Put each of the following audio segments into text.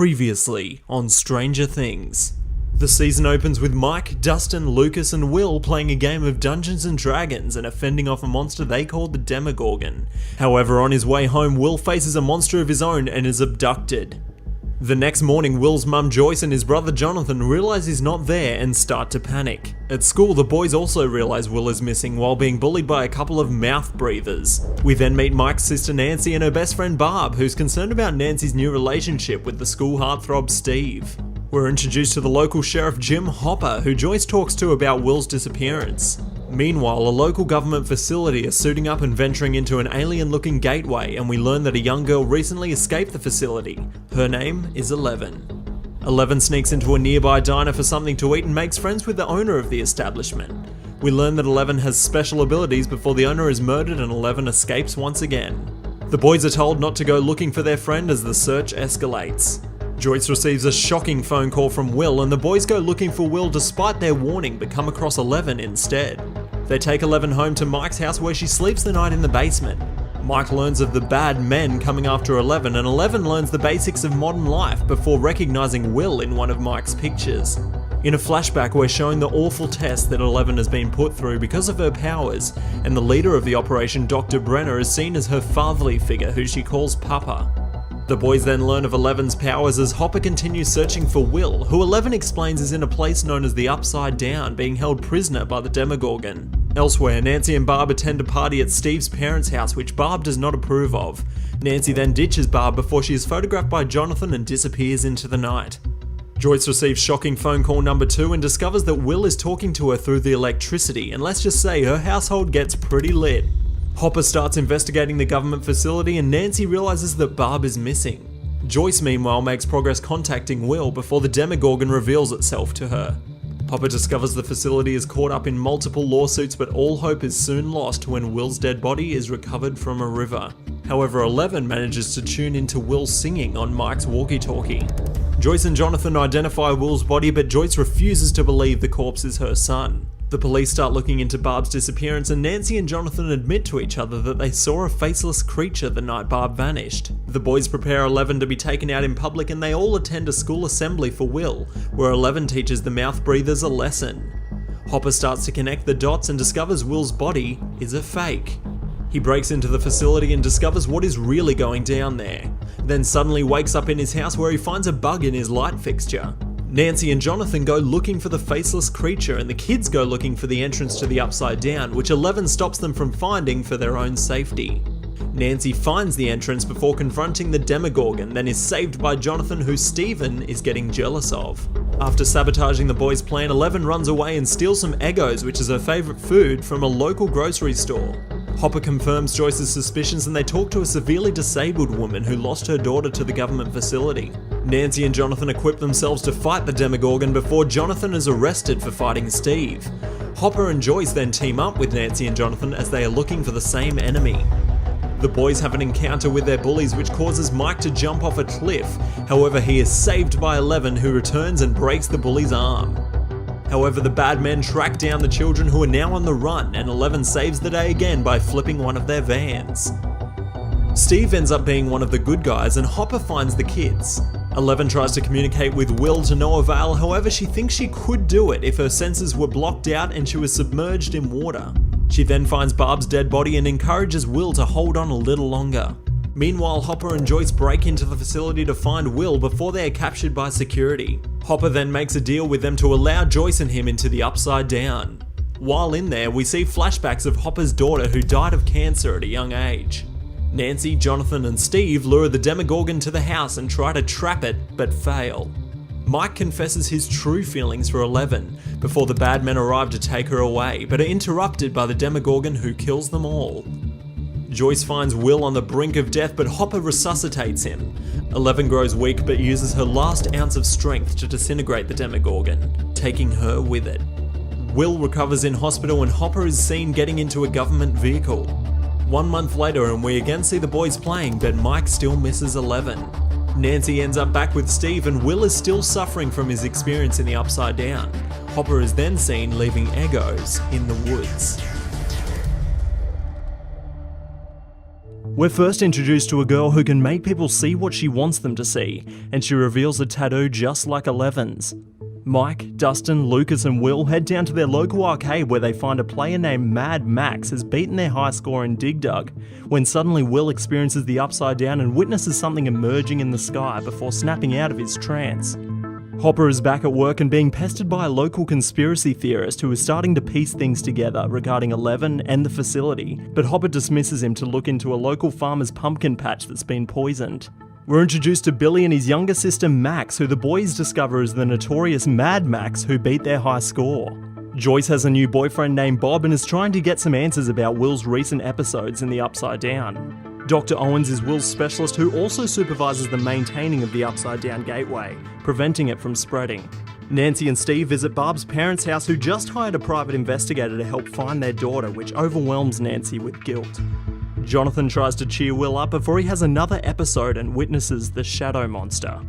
Previously on Stranger Things. The season opens with Mike, Dustin, Lucas and Will playing a game of Dungeons & Dragons and fending off a monster they call the Demogorgon. However, on his way home, Will faces a monster of his own and is abducted. The next morning, Will's mum Joyce and his brother Jonathan realise he's not there and start to panic. At school, the boys also realise Will is missing while being bullied by a couple of mouth breathers. We then meet Mike's sister Nancy and her best friend Barb, who's concerned about Nancy's new relationship with the school heartthrob Steve. We're introduced to the local sheriff Jim Hopper, who Joyce talks to about Will's disappearance. Meanwhile, a local government facility is suiting up and venturing into an alien-looking gateway, and we learn that a young girl recently escaped the facility. Her name is Eleven. Eleven sneaks into a nearby diner for something to eat and makes friends with the owner of the establishment. We learn that Eleven has special abilities before the owner is murdered and Eleven escapes once again. The boys are told not to go looking for their friend as the search escalates. Joyce receives a shocking phone call from Will, and the boys go looking for Will despite their warning but come across Eleven instead. They take Eleven home to Mike's house where she sleeps the night in the basement. Mike learns of the bad men coming after Eleven, and Eleven learns the basics of modern life before recognizing Will in one of Mike's pictures. In a flashback, we're showing the awful test that Eleven has been put through because of her powers, and the leader of the operation, Dr. Brenner, is seen as her fatherly figure who she calls Papa. The boys then learn of Eleven's powers as Hopper continues searching for Will, who Eleven explains is in a place known as the Upside Down, being held prisoner by the Demogorgon. Elsewhere, Nancy and Barb attend a party at Steve's parents' house, which Barb does not approve of. Nancy then ditches Barb before she is photographed by Jonathan and disappears into the night. Joyce receives shocking phone call number 2 and discovers that Will is talking to her through the electricity, and let's just say her household gets pretty lit. Hopper starts investigating the government facility and Nancy realizes that Barb is missing. Joyce meanwhile makes progress contacting Will before the Demogorgon reveals itself to her. Hopper discovers the facility is caught up in multiple lawsuits, but all hope is soon lost when Will's dead body is recovered from a river. However, Eleven manages to tune into Will singing on Mike's walkie-talkie. Joyce and Jonathan identify Will's body, but Joyce refuses to believe the corpse is her son. The police start looking into Barb's disappearance, and Nancy and Jonathan admit to each other that they saw a faceless creature the night Barb vanished. The boys prepare Eleven to be taken out in public, and they all attend a school assembly for Will, where Eleven teaches the mouth breathers a lesson. Hopper starts to connect the dots and discovers Will's body is a fake. He breaks into the facility and discovers what is really going down there, then suddenly wakes up in his house where he finds a bug in his light fixture. Nancy and Jonathan go looking for the faceless creature, and the kids go looking for the entrance to the Upside Down, which Eleven stops them from finding for their own safety. Nancy finds the entrance before confronting the Demogorgon, then is saved by Jonathan, who Steven is getting jealous of. After sabotaging the boys' plan, Eleven runs away and steals some Eggos, which is her favourite food, from a local grocery store. Hopper confirms Joyce's suspicions and they talk to a severely disabled woman who lost her daughter to the government facility. Nancy and Jonathan equip themselves to fight the Demogorgon before Jonathan is arrested for fighting Steve. Hopper and Joyce then team up with Nancy and Jonathan as they are looking for the same enemy. The boys have an encounter with their bullies, which causes Mike to jump off a cliff. However, he is saved by Eleven, who returns and breaks the bully's arm. However, the bad men track down the children, who are now on the run, and Eleven saves the day again by flipping one of their vans. Steve ends up being one of the good guys and Hopper finds the kids. Eleven tries to communicate with Will to no avail, however she thinks she could do it if her senses were blocked out and she was submerged in water. She then finds Barb's dead body and encourages Will to hold on a little longer. Meanwhile, Hopper and Joyce break into the facility to find Will before they are captured by security. Hopper then makes a deal with them to allow Joyce and him into the Upside Down. While in there, we see flashbacks of Hopper's daughter who died of cancer at a young age. Nancy, Jonathan and Steve lure the Demogorgon to the house and try to trap it, but fail. Mike confesses his true feelings for Eleven before the bad men arrive to take her away, but are interrupted by the Demogorgon, who kills them all. Joyce finds Will on the brink of death, but Hopper resuscitates him. Eleven grows weak but uses her last ounce of strength to disintegrate the Demogorgon, taking her with it. Will recovers in hospital and Hopper is seen getting into a government vehicle. 1 month later and we again see the boys playing, but Mike still misses Eleven. Nancy ends up back with Steve and Will is still suffering from his experience in the Upside Down. Hopper is then seen leaving Eggos in the woods. We're first introduced to a girl who can make people see what she wants them to see, and she reveals a tattoo just like 11's. Mike, Dustin, Lucas and Will head down to their local arcade where they find a player named Mad Max has beaten their high score in Dig Dug, when suddenly Will experiences the Upside Down and witnesses something emerging in the sky before snapping out of his trance. Hopper is back at work and being pestered by a local conspiracy theorist who is starting to piece things together regarding 11 and the facility, but Hopper dismisses him to look into a local farmer's pumpkin patch that's been poisoned. We're introduced to Billy and his younger sister Max, who the boys discover is the notorious Mad Max who beat their high score. Joyce has a new boyfriend named Bob and is trying to get some answers about Will's recent episodes in the Upside Down. Dr. Owens is Will's specialist who also supervises the maintaining of the Upside Down gateway, preventing it from spreading. Nancy and Steve visit Barb's parents' house, who just hired a private investigator to help find their daughter, which overwhelms Nancy with guilt. Jonathan tries to cheer Will up before he has another episode and witnesses the shadow monster.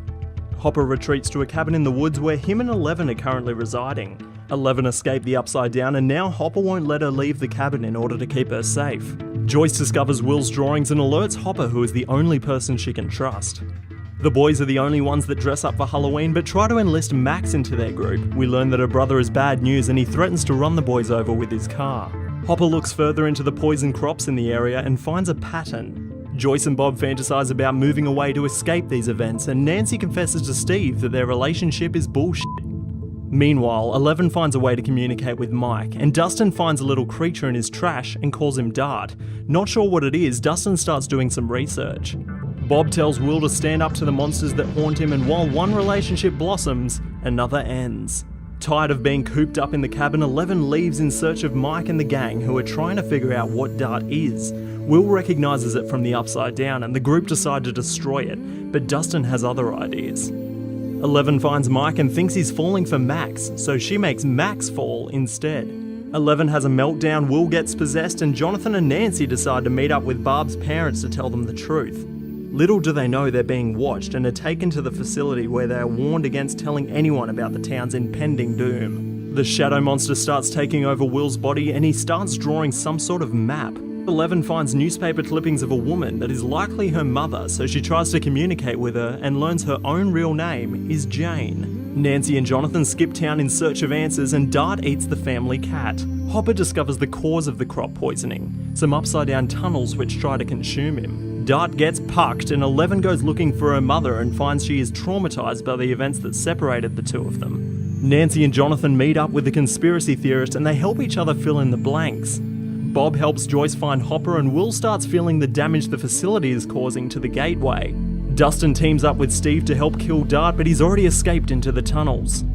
Hopper retreats to a cabin in the woods where him and 11 are currently residing. 11 escaped the Upside Down and now Hopper won't let her leave the cabin in order to keep her safe. Joyce discovers Will's drawings and alerts Hopper, who is the only person she can trust. The boys are the only ones that dress up for Halloween but try to enlist Max into their group. We learn that her brother is bad news and he threatens to run the boys over with his car. Hopper looks further into the poison crops in the area and finds a pattern. Joyce and Bob fantasize about moving away to escape these events, and Nancy confesses to Steve that their relationship is bullshit. Meanwhile, 11 finds a way to communicate with Mike, and Dustin finds a little creature in his trash and calls him Dart. Not sure what it is, Dustin starts doing some research. Bob tells Will to stand up to the monsters that haunt him, and while one relationship blossoms, another ends. Tired of being cooped up in the cabin, 11 leaves in search of Mike and the gang, who are trying to figure out what Dart is. Will recognises it from the Upside Down and the group decide to destroy it, but Dustin has other ideas. 11 finds Mike and thinks he's falling for Max, so she makes Max fall instead. 11 has a meltdown, Will gets possessed, and Jonathan and Nancy decide to meet up with Barb's parents to tell them the truth. Little do they know they're being watched and are taken to the facility where they are warned against telling anyone about the town's impending doom. The shadow monster starts taking over Will's body and he starts drawing some sort of map. 11 finds newspaper clippings of a woman that is likely her mother, so she tries to communicate with her and learns her own real name is Jane. Nancy and Jonathan skip town in search of answers and Dart eats the family cat. Hopper discovers the cause of the crop poisoning, some upside down tunnels which try to consume him. Dart gets pucked and 11 goes looking for her mother and finds she is traumatized by the events that separated the two of them. Nancy and Jonathan meet up with the conspiracy theorist and they help each other fill in the blanks. Bob helps Joyce find Hopper and Will starts feeling the damage the facility is causing to the gateway. Dustin teams up with Steve to help kill Dart, but he's already escaped into the tunnels.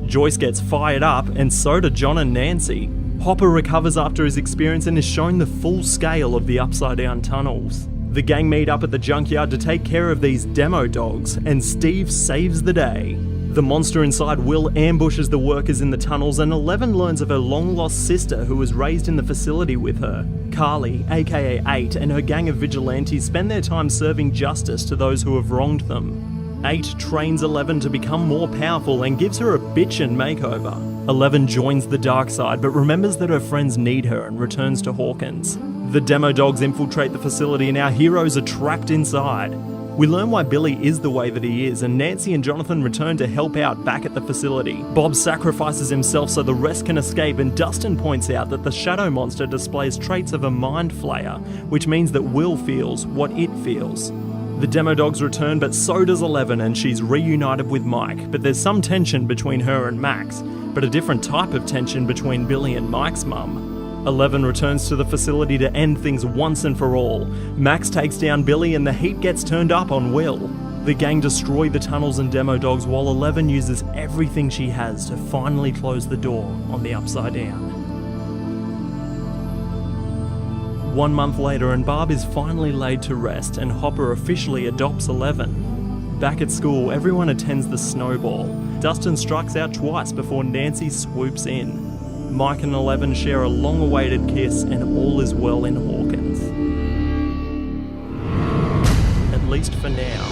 Joyce gets fired up and so do John and Nancy. Hopper recovers after his experience and is shown the full scale of the upside down tunnels. The gang meet up at the junkyard to take care of these demo dogs, and Steve saves the day. The monster inside Will ambushes the workers in the tunnels, and 11 learns of her long-lost sister who was raised in the facility with her. Carly, aka 8, and her gang of vigilantes spend their time serving justice to those who have wronged them. 8 trains 11 to become more powerful and gives her a bitchin' makeover. 11 joins the dark side but remembers that her friends need her and returns to Hawkins. The demo dogs infiltrate the facility and our heroes are trapped inside. We learn why Billy is the way that he is, and Nancy and Jonathan return to help out back at the facility. Bob sacrifices himself so the rest can escape, and Dustin points out that the shadow monster displays traits of a mind flayer, which means that Will feels what it feels. The demo dogs return, but so does 11, and she's reunited with Mike, but there's some tension between her and Max, but a different type of tension between Billy and Mike's mum. 11 returns to the facility to end things once and for all. Max takes down Billy and the heat gets turned up on Will. The gang destroy the tunnels and demo dogs while 11 uses everything she has to finally close the door on the upside down. 1 month later and Barb is finally laid to rest and Hopper officially adopts 11. Back at school, everyone attends the snowball. Dustin strikes out twice before Nancy swoops in. Mike and 11 share a long-awaited kiss and all is well in Hawkins. At least for now.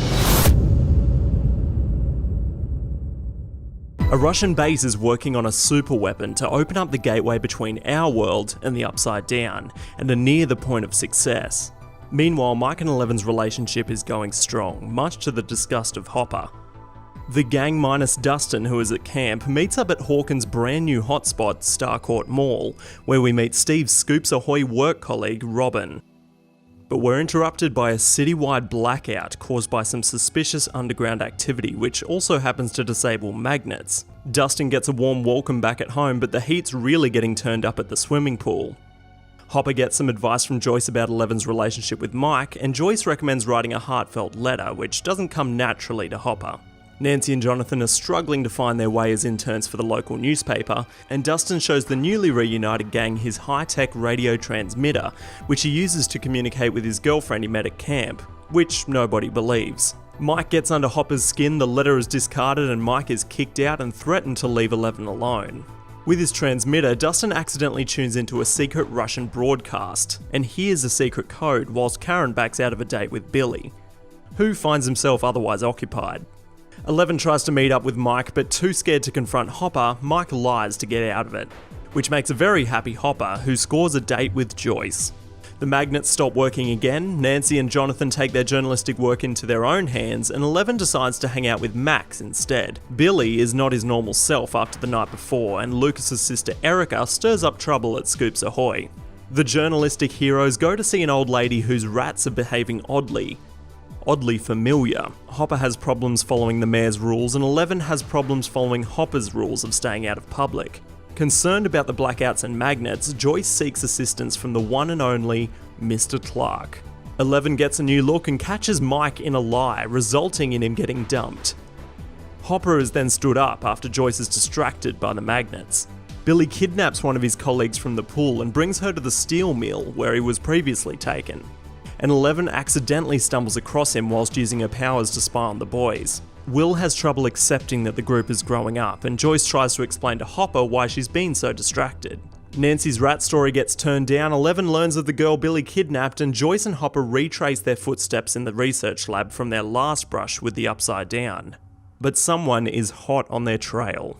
A Russian base is working on a super weapon to open up the gateway between our world and the Upside Down, and are near the point of success. Meanwhile, Mike and Eleven's relationship is going strong, much to the disgust of Hopper. The gang minus Dustin, who is at camp, meets up at Hawkins' brand new hotspot, Starcourt Mall, where we meet Steve's Scoops Ahoy work colleague, Robin. But we're interrupted by a citywide blackout caused by some suspicious underground activity, which also happens to disable magnets. Dustin gets a warm welcome back at home, but the heat's really getting turned up at the swimming pool. Hopper gets some advice from Joyce about Eleven's relationship with Mike, and Joyce recommends writing a heartfelt letter, which doesn't come naturally to Hopper. Nancy and Jonathan are struggling to find their way as interns for the local newspaper, and Dustin shows the newly reunited gang his high-tech radio transmitter, which he uses to communicate with his girlfriend he met at camp, which nobody believes. Mike gets under Hopper's skin, the letter is discarded, and Mike is kicked out and threatened to leave Eleven alone. With his transmitter, Dustin accidentally tunes into a secret Russian broadcast, and hears a secret code whilst Karen backs out of a date with Billy, who finds himself otherwise occupied. Eleven tries to meet up with Mike, but too scared to confront Hopper, Mike lies to get out of it, which makes a very happy Hopper, who scores a date with Joyce. The magnets stop working again, Nancy and Jonathan take their journalistic work into their own hands, and Eleven decides to hang out with Max instead. Billy is not his normal self after the night before, and Lucas's sister Erica stirs up trouble at Scoops Ahoy. The journalistic heroes go to see an old lady whose rats are behaving oddly familiar. Hopper has problems following the mayor's rules, and Eleven has problems following Hopper's rules of staying out of public. Concerned about the blackouts and magnets, Joyce seeks assistance from the one and only Mr. Clark. Eleven gets a new look and catches Mike in a lie, resulting in him getting dumped. Hopper is then stood up after Joyce is distracted by the magnets. Billy kidnaps one of his colleagues from the pool and brings her to the steel mill where he was previously taken. And Eleven accidentally stumbles across him whilst using her powers to spy on the boys. Will has trouble accepting that the group is growing up, and Joyce tries to explain to Hopper why she's been so distracted. Nancy's rat story gets turned down, Eleven learns of the girl Billy kidnapped, and Joyce and Hopper retrace their footsteps in the research lab from their last brush with the Upside Down. But someone is hot on their trail.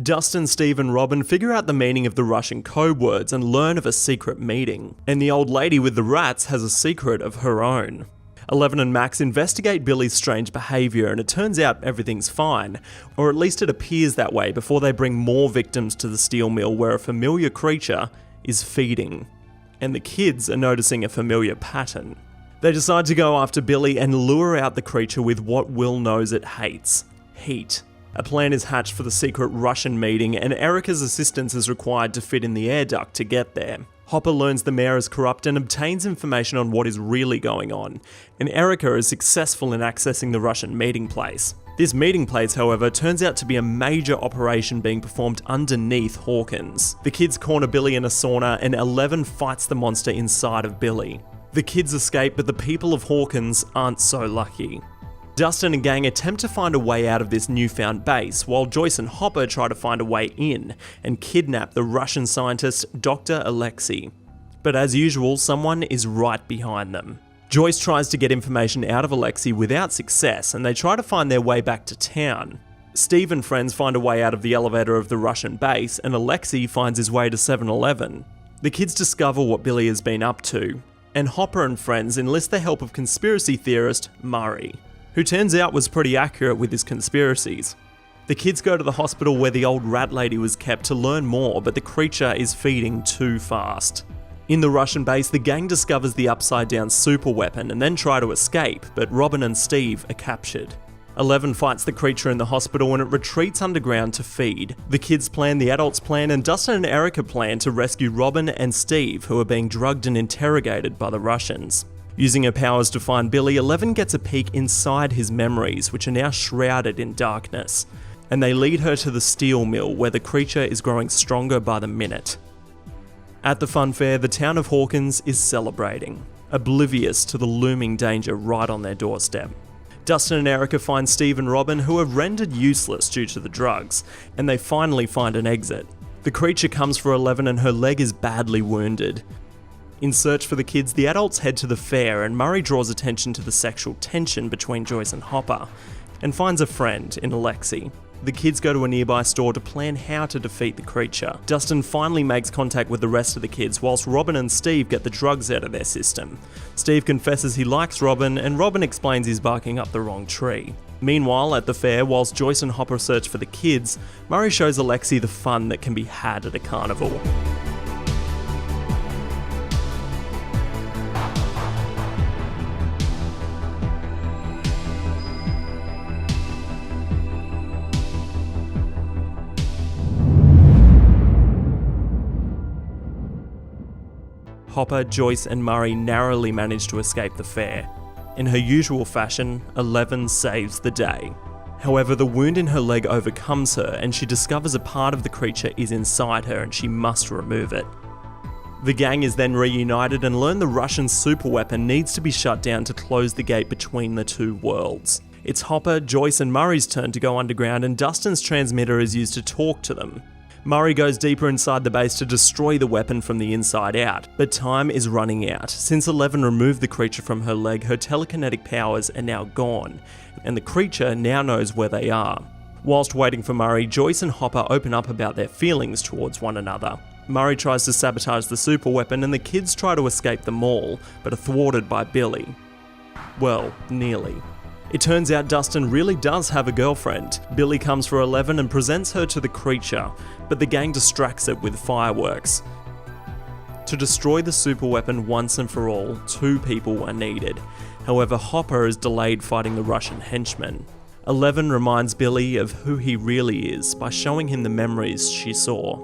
Dustin, Steve and Robin figure out the meaning of the Russian code words and learn of a secret meeting, and the old lady with the rats has a secret of her own. Eleven and Max investigate Billy's strange behaviour, and it turns out everything's fine, or at least it appears that way before they bring more victims to the steel mill where a familiar creature is feeding, and the kids are noticing a familiar pattern. They decide to go after Billy and lure out the creature with what Will knows it hates: heat. A plan is hatched for the secret Russian meeting, and Erica's assistance is required to fit in the air duct to get there. Hopper learns the mayor is corrupt and obtains information on what is really going on, and Erica is successful in accessing the Russian meeting place. This meeting place, however, turns out to be a major operation being performed underneath Hawkins. The kids corner Billy in a sauna, and Eleven fights the monster inside of Billy. The kids escape, but the people of Hawkins aren't so lucky. Dustin and gang attempt to find a way out of this newfound base, while Joyce and Hopper try to find a way in and kidnap the Russian scientist Dr. Alexei. But as usual, someone is right behind them. Joyce tries to get information out of Alexei without success, and they try to find their way back to town. Steve and friends find a way out of the elevator of the Russian base, and Alexei finds his way to 7-Eleven. The kids discover what Billy has been up to, and Hopper and friends enlist the help of conspiracy theorist Murray, who turns out was pretty accurate with his conspiracies. The kids go to the hospital where the old rat lady was kept to learn more, but the creature is feeding too fast. In the Russian base, the gang discovers the upside down super weapon and then try to escape, but Robin and Steve are captured. Eleven fights the creature in the hospital and it retreats underground to feed. The kids plan, the adults plan, and Dustin and Erica plan to rescue Robin and Steve, who are being drugged and interrogated by the Russians. Using her powers to find Billy, Eleven gets a peek inside his memories, which are now shrouded in darkness, and they lead her to the steel mill where the creature is growing stronger by the minute. At the fun fair, the town of Hawkins is celebrating, oblivious to the looming danger right on their doorstep. Dustin and Erica find Steve and Robin, who are rendered useless due to the drugs, and they finally find an exit. The creature comes for Eleven and her leg is badly wounded. In search for the kids, the adults head to the fair, and Murray draws attention to the sexual tension between Joyce and Hopper, and finds a friend in Alexei. The kids go to a nearby store to plan how to defeat the creature. Dustin finally makes contact with the rest of the kids, whilst Robin and Steve get the drugs out of their system. Steve confesses he likes Robin, and Robin explains he's barking up the wrong tree. Meanwhile, at the fair, whilst Joyce and Hopper search for the kids, Murray shows Alexei the fun that can be had at a carnival. Hopper, Joyce and Murray narrowly manage to escape the fair. In her usual fashion, 11 saves the day. However, the wound in her leg overcomes her and she discovers a part of the creature is inside her and she must remove it. The gang is then reunited and learn the Russian superweapon needs to be shut down to close the gate between the two worlds. It's Hopper, Joyce and Murray's turn to go underground and Dustin's transmitter is used to talk to them. Murray goes deeper inside the base to destroy the weapon from the inside out, but time is running out. Since 11 removed the creature from her leg, her telekinetic powers are now gone, and the creature now knows where they are. Whilst waiting for Murray, Joyce and Hopper open up about their feelings towards one another. Murray tries to sabotage the superweapon and the kids try to escape the mall, but are thwarted by Billy. Well, nearly. It turns out Dustin really does have a girlfriend. Billy comes for 11 and presents her to the creature, but the gang distracts it with fireworks. To destroy the superweapon once and for all, 2 people are needed. However, Hopper is delayed fighting the Russian henchmen. 11 reminds Billy of who he really is by showing him the memories she saw.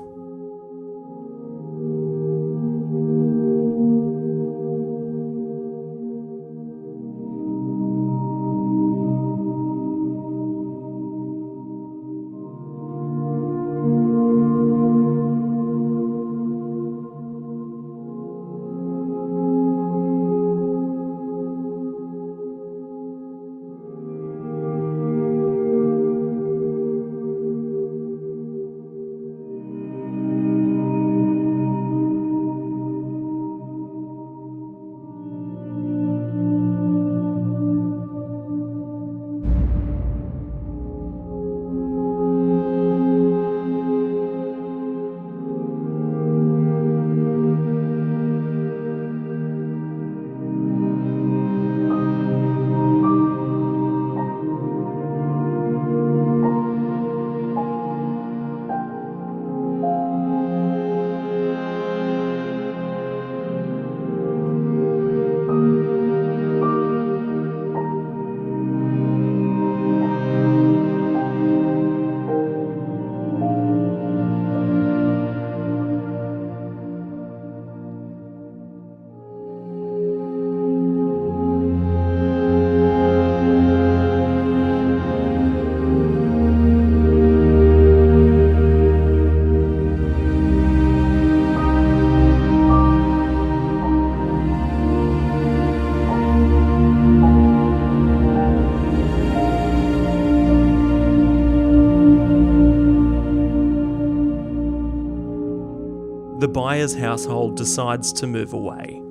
The Byers household decides to move away,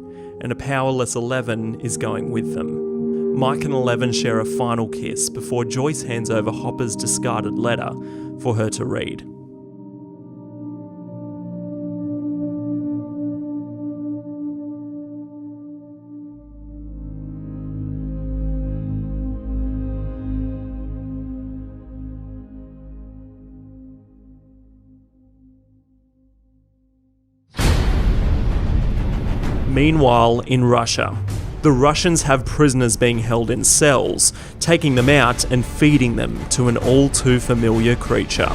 and a powerless 11 is going with them. Mike and 11 share a final kiss before Joyce hands over Hopper's discarded letter for her to read. Meanwhile, in Russia, the Russians have prisoners being held in cells, taking them out and feeding them to an all too familiar creature.